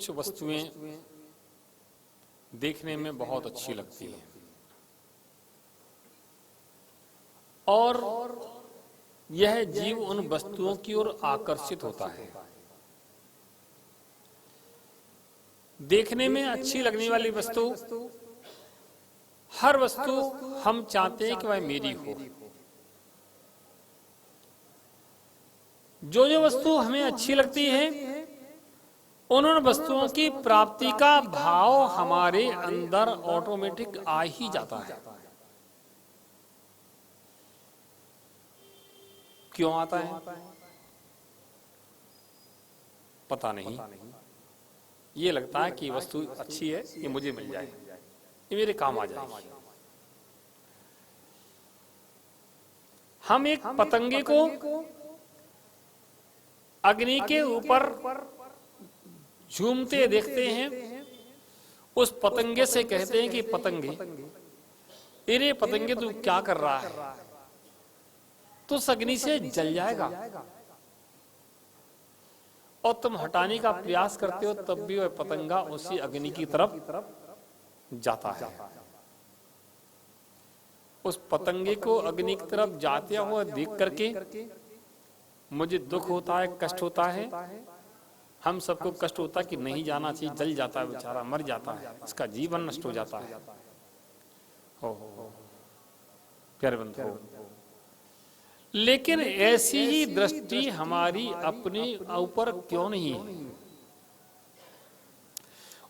कुछ वस्तुएं देखने में बहुत अच्छी लगती हैं और यह जीव उन वस्तुओं की ओर आकर्षित होता है। देखने में अच्छी लगने वाली वस्तु, हर वस्तु हम चाहते हैं कि वह मेरी हो। जो जो वस्तु हमें अच्छी लगती है उन वस्तुओं की प्राप्ति का भाव हमारे अंदर ऑटोमेटिक आ ही जाता है। क्यों आता है पता नहीं। ये लगता है कि वस्तु अच्छी है, ये मुझे मिल जाए, ये मेरे काम आ जाए। हम एक पतंगे को अग्नि के ऊपर झूमते देखते हैं, उस पतंगे से कहते हैं कि पतंगे, अरे पतंगे तू क्या कर रहा है, तो उस अग्नि से जल जाएगा। और तुम हटाने का प्रयास करते हो तब भी वह पतंगा उसी अग्नि की तरफ जाता है। उस पतंगे को अग्नि की तरफ जाते हुए देख करके मुझे दुख होता है, कष्ट होता है। हम सबको कष्ट होता है कि नहीं जाना चाहिए, जल जाता है बेचारा, मर जाता है, इसका जीवन नष्ट हो जाता है। हो प्यारे बंधुओं, लेकिन ऐसी ही दृष्टि हमारी अपने ऊपर क्यों नहीं है?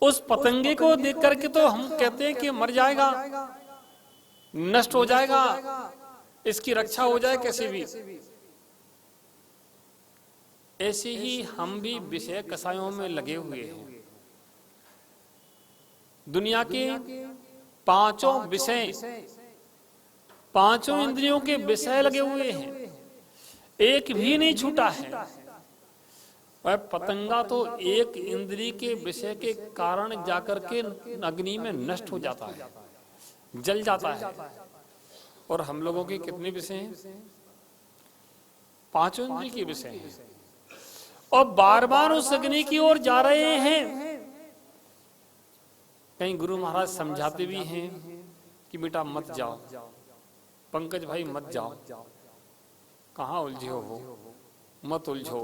उस पतंगे को देख करके तो हम कहते हैं कि मर जाएगा, नष्ट हो जाएगा, इसकी रक्षा हो जाए कैसे भी। ऐसे ही हम भी विषय कसायों में लगे हुए हैं। दुनिया के पांचों विषय, पांचों इंद्रियों के विषय लगे हुए हैं, एक भी नहीं छूटा है। वह पतंगा तो एक इंद्रिय के विषय के कारण जाकर के अग्नि में नष्ट हो जाता है, जल जाता है। और हम लोगों के कितने विषय हैं? पांचों इंद्रिय के विषय हैं और बार बार उस अग्नि की ओर जा रहे हैं। कहीं गुरु महाराज समझाते भी हैं कि बेटा मत जाओ, पंकज भाई मत जाओ, कहाँ उलझे हो, मत उलझो,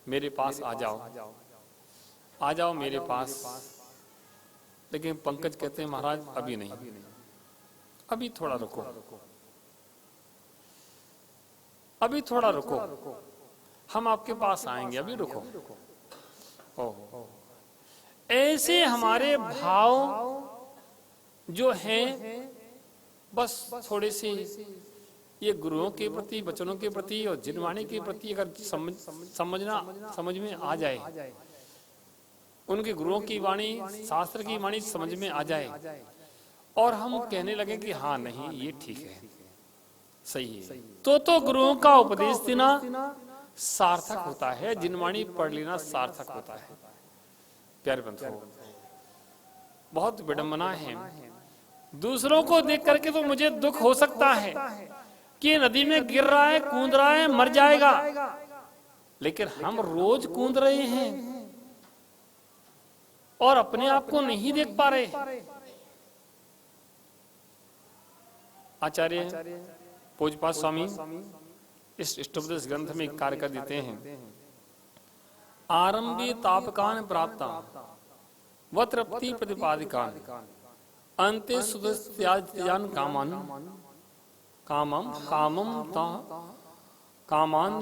मेरे पास आ जाओ, आ जाओ मेरे पास। लेकिन पंकज कहते हैं महाराज अभी नहीं, अभी थोड़ा रुको, अभी थोड़ा रुको, हम आपके पास आएंगे, अभी रुको। ओह, ऐसे हमारे भाव जो हैं बस थोड़े से ये गुरुओं के प्रति, वचनों के प्रति और जिनवाणी के प्रति अगर समझ में आ जाए, उनके गुरुओं की वाणी, शास्त्र की वाणी समझ में आ जाए और हम कहने लगे कि हाँ नहीं ये ठीक है, सही है, तो गुरुओं का उपदेश देना सार्थक होता है, जिनवाणी पढ़ लेना सार्थक होता है। प्यारे बंधुओं, बहुत विडंबना है। दूसरों को देख करके तो मुझे दुख हो सकता है कि नदी में गिर रहा है, कूद रहा है, मर जाएगा, लेकिन हम रोज कूद रहे हैं और अपने आप को नहीं देख पा रहे। आचार्य पूज्यपाद स्वामी इस इष्टोपदेश ग्रंथ में एक कार्य कर देते हैं। आरंभी तापकान प्राप्ता व तृप्ति प्रतिपादिकान अंते सुदस्त्याज्यान कामान कामम कामम ता कामान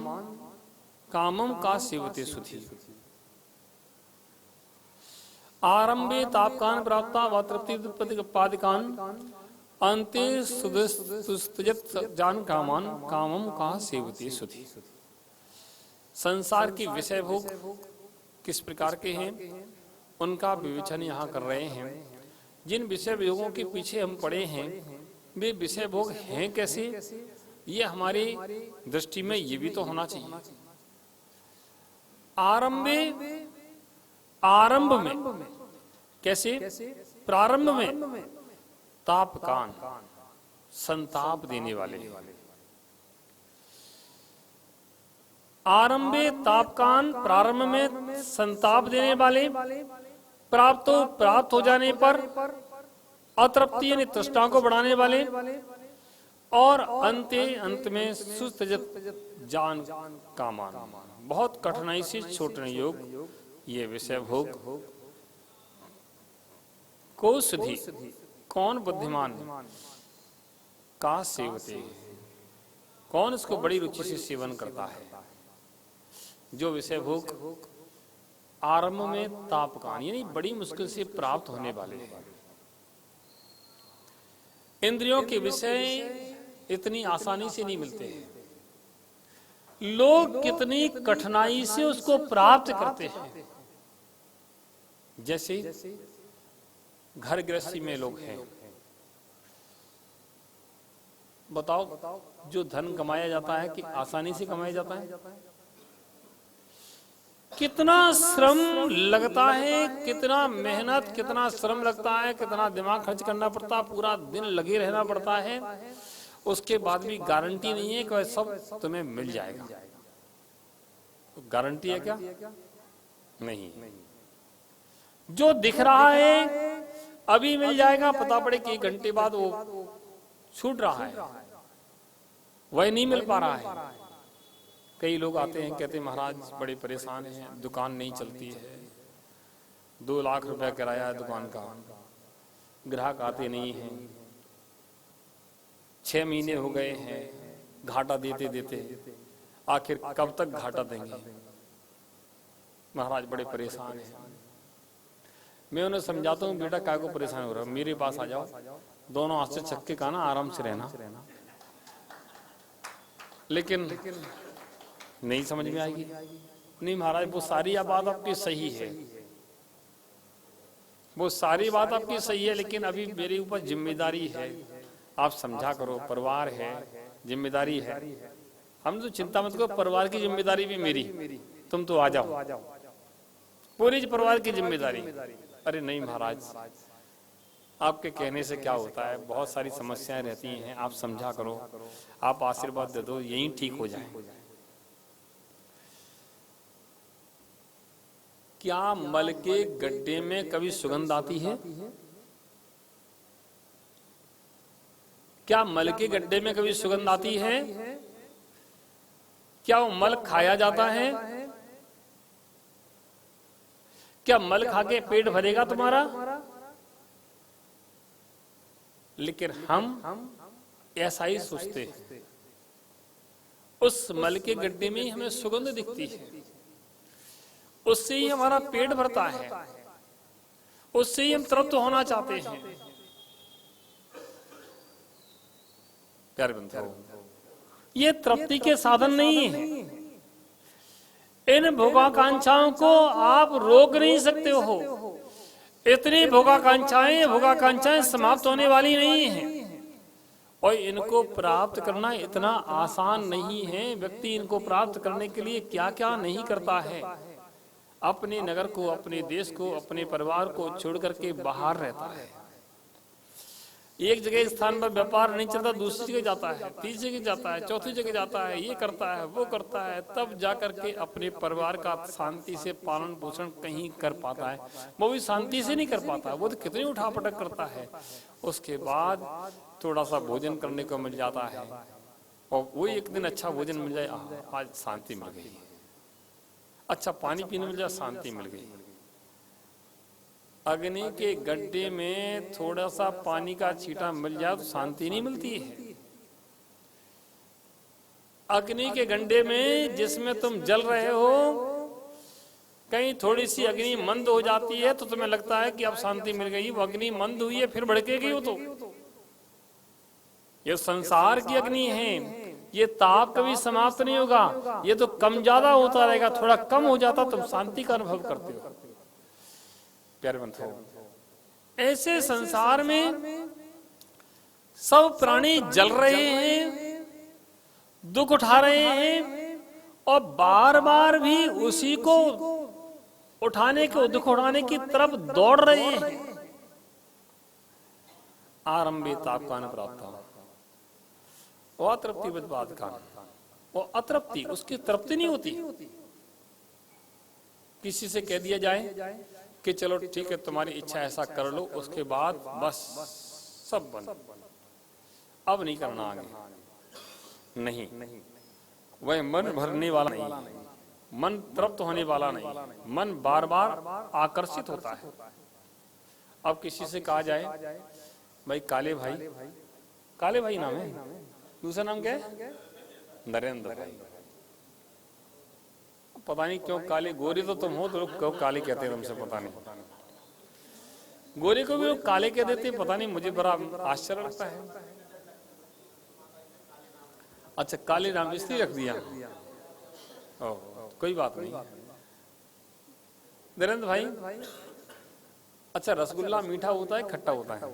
कामम का सेवते सुधि। आरंभे तापकान प्राप्ता व तृप्ति प्रतिपादिकान अंते सुदस्त्याज्यान कामान कामम का सेवते सुधि। संसार की विषय भोग किस प्रकार के हैं उनका विवेचन यहाँ कर रहे हैं। जिन विषय भोगों के पीछे हम पड़े हैं वे विषय भोग हैं कैसे, ये हमारी दृष्टि में ये भी तो होना चाहिए। आरंभ में कैसे, प्रारंभ में तापकान, संताप देने वाले, आरंभे तापकान, प्रारंभ में संताप देने वाले, प्राप्त हो जाने पर अतृप्ति यानी तृष्णा को बढ़ाने वाले, और अंत में सुस्त जान कामान। बहुत कठिनाई से छूटने योग ये विषय भोग को सुधी। कौन बुद्धिमान का सेवते, कौन इसको बड़ी रुचि से सेवन करता है? जो विषय भोग आरंभ में तापकान यानी बड़ी मुश्किल से प्राप्त होने वाले हैं। इंद्रियों के विषय इतनी आसानी से नहीं मिलते हैं, लोग कितनी कठिनाई से उसको प्राप्त करते हैं। जैसे घर गृहस्थी में लोग हैं, बताओ जो धन कमाया जाता है कि आसानी से कमाया जाता है? कितना श्रम लगता है, कितना मेहनत, कितना श्रम लगता है, कितना दिमाग खर्च करना पड़ता है, पूरा दिन लगे रहना पड़ता है। उसके बाद भी गारंटी नहीं है कि सब तुम्हें मिल जाएगा। गारंटी है क्या? नहीं। जो दिख रहा है अभी मिल जाएगा, पता पड़े कि 1 घंटे बाद वो छूट रहा है, वह नहीं मिल पा रहा है। कई लोग आते हैं, कहते हैं महाराज बड़े परेशान हैं, दुकान नहीं चलती है, 2 लाख रुपए किराया है दुकान का, ग्राहक आते नहीं हैं, 6 महीने हो गए हैं, घाटा देते देते आखिर कब तक घाटा देंगे? महाराज बड़े परेशान हैं। मैं उन्हें समझाता हूँ, बेटा काय को परेशान हो रहा है, मेरे पास आ जाओ, दोनों हाथ से चक्के खाना, आराम से रहना। लेकिन नहीं समझ में आएगी। नहीं महाराज वो सारी बात आपकी सही है, वो सारी बात आपकी सही है, लेकिन अभी मेरे ऊपर जिम्मेदारी है, आप समझा करो, परिवार है, जिम्मेदारी है। हम तो चिंता मत करो, परिवार की जिम्मेदारी भी मेरी, तुम तो आ जाओ, पूरी परिवार की जिम्मेदारी। अरे नहीं महाराज, आपके कहने से क्या होता है, बहुत सारी समस्याएं रहती हैं, आप समझा करो, आप आशीर्वाद दे दो, यही ठीक हो जाए। क्या मल के गड्ढे में कभी सुगंध आती है? क्या मल के गड्ढे में कभी सुगंध आती है? क्या वो मल खाया जाता है? क्या मल खा के पेट भरेगा तुम्हारा? लेकिन हम ऐसा ही सोचते हैं, उस मल के गड्ढे में ही हमें सुगंध दिखती है, उससे ही हमारा पेट भरता है, उससे ही हम तृप्त होना चाहते हैं। प्यारे बंधुओं, ये तृप्ति के साधन नहीं है। इन भोगाकांक्षाओं को आप रोक नहीं सकते हो। इतनी भोगाकांक्षाएं समाप्त होने वाली नहीं है, और इनको प्राप्त करना इतना आसान नहीं है। व्यक्ति इनको प्राप्त करने के लिए क्या क्या नहीं करता है। अपने नगर को, अपने देश को, अपने परिवार को छोड़ करके बाहर रहता है। एक जगह स्थान पर व्यापार नहीं चलता, दूसरी जगह जाता है, तीसरी जगह जाता है, चौथी जगह जाता है, ये करता है, वो करता है, तब जाकर के अपने परिवार का शांति से पालन पोषण कहीं कर पाता है। वो भी शांति से नहीं कर पाता, वो तो कितनी उठापटक करता है। उसके बाद थोड़ा सा भोजन करने को मिल जाता है, और वो एक दिन अच्छा भोजन मिल जाए, आज शांति मिल गई, अच्छा पानी पीने मिल जाए, शांति मिल गई। अग्नि के गड्ढे में थोड़ा सा पानी का छींटा मिल जाए तो शांति नहीं मिलती है। अग्नि के गड्ढे में जिसमें तुम जल रहे हो, कहीं थोड़ी सी अग्नि मंद हो जाती है तो तुम्हें लगता है कि अब शांति मिल गई। वो अग्नि मंद हुई है, फिर भड़केगी। वो तो ये संसार की अग्नि है, ये ताप कभी समाप्त नहीं होगा, ये तो कम ज्यादा होता रहेगा। थोड़ा कम हो जाता तुम शांति का अनुभव करते हो। प्यारे बंधुओं, ऐसे संसार में सब प्राणी जल रहे हैं, दुख उठा रहे हैं, और बार बार भी उसी को उठाने के, दुख उठाने की तरफ दौड़ रहे हैं। आरंभे तापकान प्राप्त, तृप्तिवत का और अतृप्ति, उसकी तृप्ति नहीं होती। किसी से कह दिया जाए कि चलो ठीक है तुम्हारी इच्छा ऐसा कर लो, उसके बाद बस सब बंद, अब नहीं करना आगे, नहीं, वह मन भरने वाला नहीं, मन तृप्त होने वाला नहीं, मन बार बार आकर्षित होता है। अब किसी से कहा जाए भाई काले भाई नाम है, दूसरा नाम क्या है, नरेंद्र भाई, पता नहीं क्यों काले, गोरे तो तुम हो तो लोग क्यों काले कहते हैं तुमसे, पता नहीं, गोरे को भी लोग काले कह देते हैं, पता नहीं, मुझे बड़ा आश्चर्य लगता है। अच्छा, काले नाम इसलिए रख दिया, ओह कोई बात नहीं। नरेंद्र भाई, अच्छा रसगुल्ला मीठा होता है खट्टा होता है?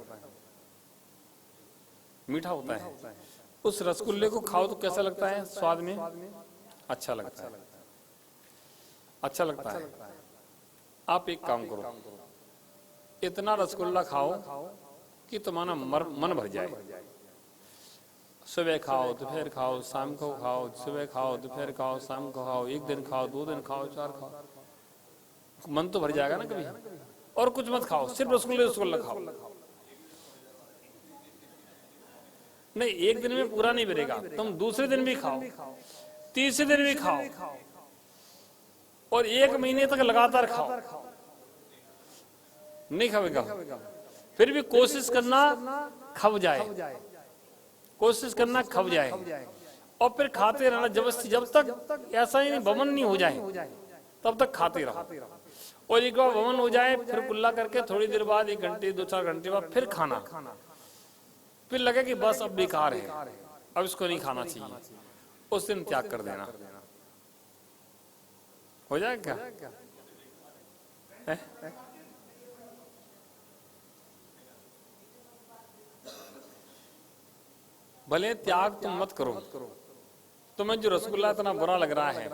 मीठा होता है। उस रसगुल्ले को खाओ तो कैसा लगता है स्वाद में? अच्छा लगता है, अच्छा लगता है। आप एक काम करो, इतना रसगुल्ला खाओ कि तुम्हारा मन भर जाए। सुबह खाओ, दोपहर खाओ, शाम को खाओ, सुबह खाओ, दोपहर खाओ, शाम को खाओ, एक दिन खाओ, 2 दिन खाओ, 4 खाओ, मन तो भर जाएगा ना कभी। और कुछ मत खाओ, सिर्फ रसगुल्ला खाओ। नहीं, एक दिन में पूरा नहीं भरेगा, तुम दूसरे दिन भी खाओ, तीसरे दिन भी खाओ, और 1 महीने तक लगातार खाओ, नहीं खाएगा, फिर भी कोशिश करना खब जाए, कोशिश करना खब जाए, और फिर खाते रहना जबरदस्ती, जब तक ऐसा ही नहीं वमन नहीं हो जाए तब तक खाते रहो। और एक बार वमन हो जाए फिर कुल्ला करके थोड़ी देर बाद, 1 घंटे 2-4 घंटे बाद फिर खाना, फिर लगे कि बस अब बेकार है, अब इसको नहीं खाना चाहिए, उस दिन त्याग कर देना। हो जाएगा क्या? भले त्याग तुम मत करो, तुम्हें जो रसगुल्ला इतना बुरा लग रहा है,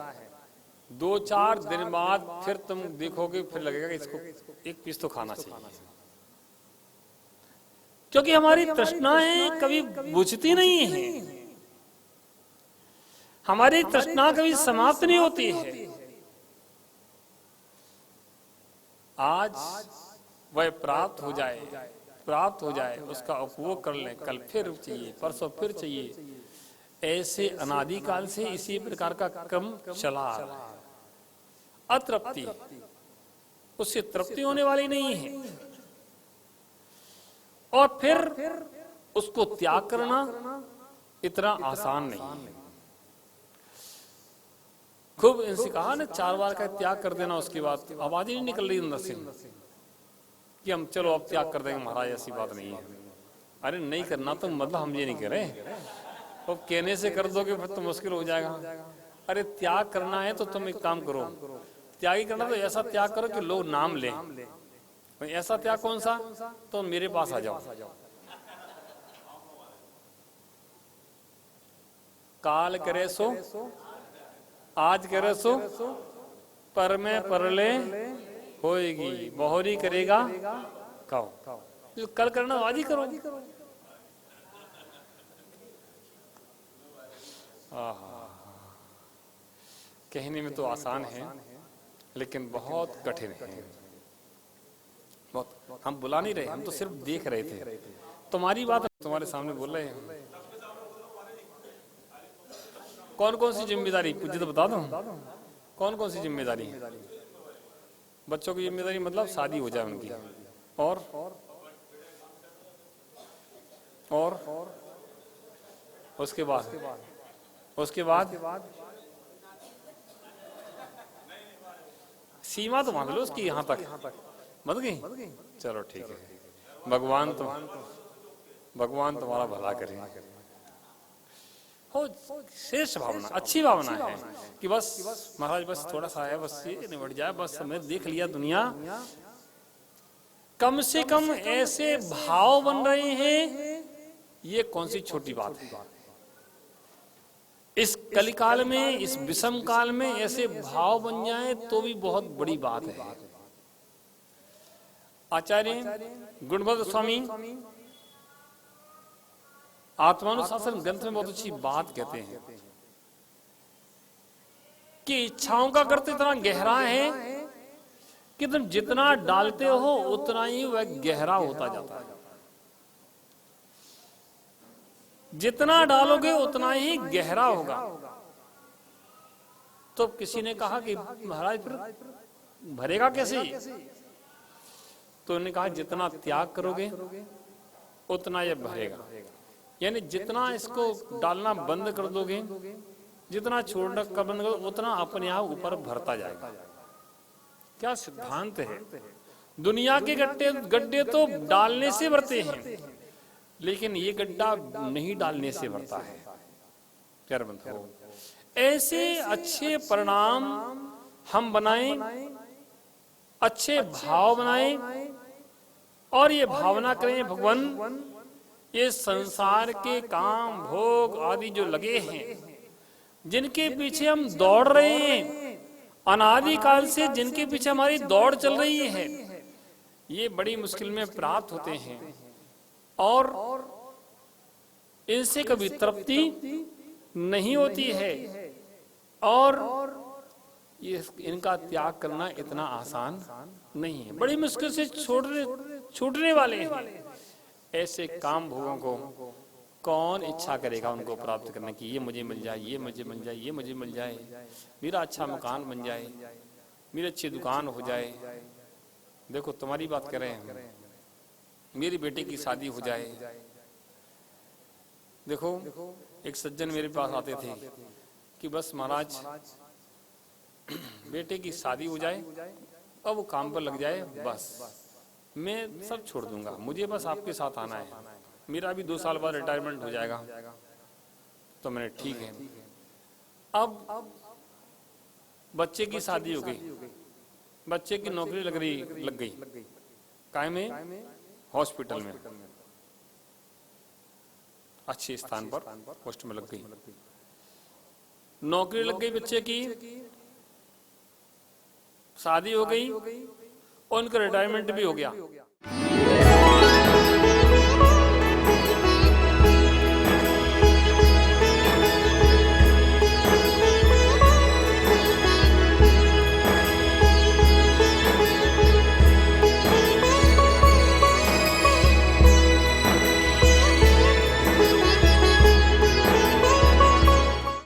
2-4 दिन बाद फिर तुम देखोगे, फिर लगेगा कि इसको 1 पीस तो खाना चाहिए, क्योंकि हमारी तृष्णाएं कभी बुझती नहीं है, हमारी तृष्णा कभी समाप्त नहीं होती है। आज वह प्राप्त हो जाए, उसका उपभोग कर लें, कल फिर चाहिए, परसों फिर चाहिए, ऐसे अनादिकाल से इसी प्रकार का क्रम चला आ रहा है। अतृप्ति, उससे तृप्ति होने वाली नहीं है, और फिर उसको त्याग करना इतना आसान नहीं। खूब इनसे कहा ना 4 बार का त्याग कर देना, उसके बाद आवाज ही नहीं निकल रही अंदर से कि हम चलो अब त्याग कर देंगे महाराज, ऐसी बात नहीं है। अरे नहीं करना तो मतलब हम ये नहीं कह रहे, तो कहने से कर दोगे फिर तो मुश्किल हो जाएगा। अरे त्याग करना है तो तुम एक काम करो, त्याग ही करना तो ऐसा त्याग करो कि लोग नाम लें। ऐसा त्याग कौन सा? तो मेरे पास आ जाओ, काल करे सो आज करे सो, पर में परले होएगी, बहुरी करेगा कहो, जो कल करना आज ही करो। कहने में तो आसान है लेकिन बहुत कठिन है, बहुत। हम बुला नहीं रहे, हम तो सिर्फ देख रहे थे, तुम्हारी बात तुम्हारे सामने बोल रहे हैं। कौन कौन सी जिम्मेदारी मुझे तो बता दो, कौन कौन सी जिम्मेदारी है? बच्चों की जिम्मेदारी मतलब शादी हो जाए उनकी, और उसके बाद सीमा तो मान लो उसकी, यहाँ तक मत गई, चलो ठीक है, भगवान तुम्हारा भला करे। हो श्रेष्ठ भावना, अच्छी भावना है कि बस महाराज बस थोड़ा सा है, बस ये निबट जाए, बस हमें देख लिया दुनिया। कम से कम ऐसे भाव बन रहे हैं, ये कौन सी छोटी बात है। इस कलिकाल में, इस विषम काल में ऐसे भाव बन जाए तो भी बहुत बड़ी बात है। आचार्य गुणभद्र स्वामी आत्मानुशासन ग्रंथ में बहुत अच्छी बात कहते हैं कि इच्छाओं का गर्त इतना गहरा है कि तुम जितना डालते हो उतना ही वह गहरा होता जाता है। जितना डालोगे उतना ही गहरा होगा। तो किसी ने कहा कि महाराज फिर भरेगा कैसे? तो उन्होंने कहा जितना त्याग करोगे उतना यह भरेगा। यानी जितना इसको डालना बंद कर दोगे, जितना छोड़ना कर बंद करोगे, उतना अपने आप ऊपर भरता जाएगा। क्या सिद्धांत है! दुनिया के गड्ढे तो डालने से भरते हैं, लेकिन ये गड्ढा नहीं डालने से भरता है। प्यारे बंधुओं, ऐसे अच्छे परिणाम हम बनाएं, अच्छे भाव बनाएं और ये भावना करें भगवान, ये संसार के काम भोग आदि जो लगे हैं, जिनके पीछे हम दौड़ रहे हैं, अनादिकाल से जिनके पीछे हमारी दौड़ चल रही है, ये बड़ी मुश्किल में प्राप्त होते हैं और इनसे कभी तृप्ति नहीं होती है और ये इनका त्याग करना इतना आसान नहीं है, बड़ी मुश्किल से छूटने वाले हैं। ऐसे काम भोगों को कौन इच्छा करेगा उनको प्राप्त करने की? ये मुझे मिल जाए, ये मुझे मिल जाए, ये मुझे मिल जाए, मेरा अच्छा मकान बन जाए, मेरी अच्छी दुकान हो जाए। देखो तुम्हारी बात कर रहे हैं, मेरी बेटे की शादी हो जाए। देखो एक सज्जन मेरे पास आते थे कि बस महाराज बेटे की शादी हो जाए और वो काम पर लग जाए, बस मैं सब छोड़ दूंगा, मुझे बस आपके साथ आना है, मेरा भी 2 साल बाद रिटायरमेंट हो जाएगा। तो मैंने ठीक है। अब बच्चे की शादी हो गई, बच्चे की नौकरी लग गई काय में? हॉस्पिटल में, अच्छे स्थान पर पोस्ट में लग गई, नौकरी लग गई बच्चे की, शादी हो गई और उनका रिटायरमेंट भी हो गया।